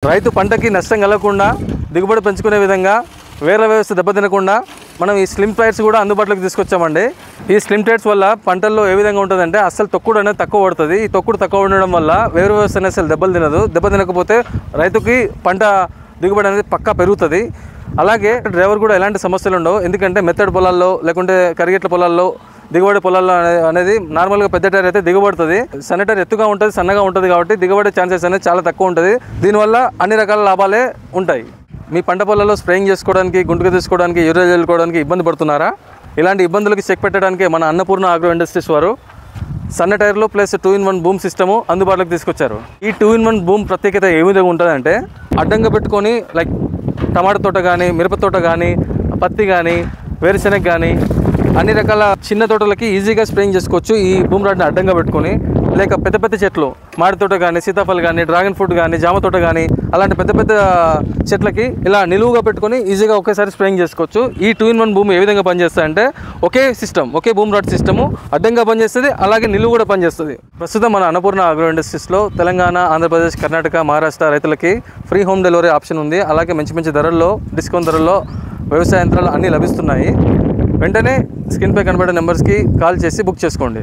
రైతు పంటకి నష్టం కలగకుండా దిగుబడి పెంచుకునే విధంగా వేర్ల వ్యవస్థ దెబ్బతినకుండా మనం ఈ స్లిమ్ టైర్స్ కూడా అందుబాటులోకి తీసుకొచ్చామండి. ఈ స్లిమ్ టైర్స్ వల్ల పంటల్లో ఏ విధంగా ఉంటుందంటే అస్సలు తొక్కుడు అనేది తక్కువ పడుతుంది. ఈ తొక్కుడు తక్కువ ఉండడం వల్ల వేరు వ్యవస్థ అనేది అసలు దెబ్బతినకపోతే రైతుకి పంట దిగుబడి అనేది పక్కా పెరుగుతుంది. అలాగే డ్రైవర్ కూడా ఎలాంటి సమస్యలు ఉండవు. ఎందుకంటే మెత్తడి పొలాల్లో లేకుంటే కరిగెట్ల పొలాల్లో దిగుబడి పొలాల్లో అనేది నార్మల్గా పెద్ద టైర్ అయితే దిగుబడుతుంది. సన్న టైర్ ఎత్తుగా ఉంటుంది, సన్నగా ఉంటుంది కాబట్టి దిగుబడి ఛాన్సెస్ అనేది చాలా తక్కువ ఉంటుంది. దీనివల్ల అన్ని రకాల లాభాలే ఉంటాయి. మీ పంట పొలాల్లో స్ప్రేయింగ్ చేసుకోవడానికి, గుంటుకు తీసుకోవడానికి, యూరియా చల్లుకోవడానికి ఇబ్బంది పడుతున్నారా? ఇలాంటి ఇబ్బందులకి చెక్ పెట్టడానికి మన అన్నపూర్ణ ఆగ్రో ఇండస్ట్రీస్ వారు సన్న టైర్లో ప్లస్ 2-in-1 బూమ్ సిస్టము అందుబాటులోకి తీసుకొచ్చారు. ఈ 2-in-1 బూమ్ ప్రత్యేకత ఏ విధంగా ఉంటుందంటే అడ్డంగా పెట్టుకొని లైక్ టమాటా తోట కానీ, మిరప తోట కానీ, పత్తి కానీ, వేరుశెనగ కానీ అన్ని రకాల చిన్న తోటలకి ఈజీగా స్ప్రేయింగ్ చేసుకోవచ్చు. ఈ బూమ్ రాడ్ని అడ్డంగా పెట్టుకొని లేక పెద్ద పెద్ద చెట్లు మామిడి తోట కానీ, సీతాఫలం కానీ, డ్రాగన్ ఫ్రూట్ కానీ, జామ తోట కానీ అలాంటి పెద్ద పెద్ద చెట్లకి ఇలా నిలువుగా పెట్టుకొని ఈజీగా ఒకేసారి స్ప్రేయింగ్ చేసుకోవచ్చు. ఈ 2-in-1 బూమ్ ఏ విధంగా పనిచేస్తాయంటే ఒకే బూమ్ రాడ్ సిస్టము అడ్డంగా పనిచేస్తుంది, అలాగే నిలువు కూడా పనిచేస్తుంది. ప్రస్తుతం మన అన్నపూర్ణ ఆగ్రో ఇండస్ట్రీస్లో తెలంగాణ, ఆంధ్రప్రదేశ్, కర్ణాటక, మహారాష్ట్ర రైతులకి ఫ్రీ హోమ్ డెలివరీ ఆప్షన్ ఉంది. అలాగే మంచి ధరల్లో, డిస్కౌంట్ ధరల్లో వ్యవసాయ యంత్రాలు అన్నీ లభిస్తున్నాయి. వెంటనే స్క్రీన్పై కనబడే నెంబర్స్కి కాల్ చేసి బుక్ చేసుకోండి.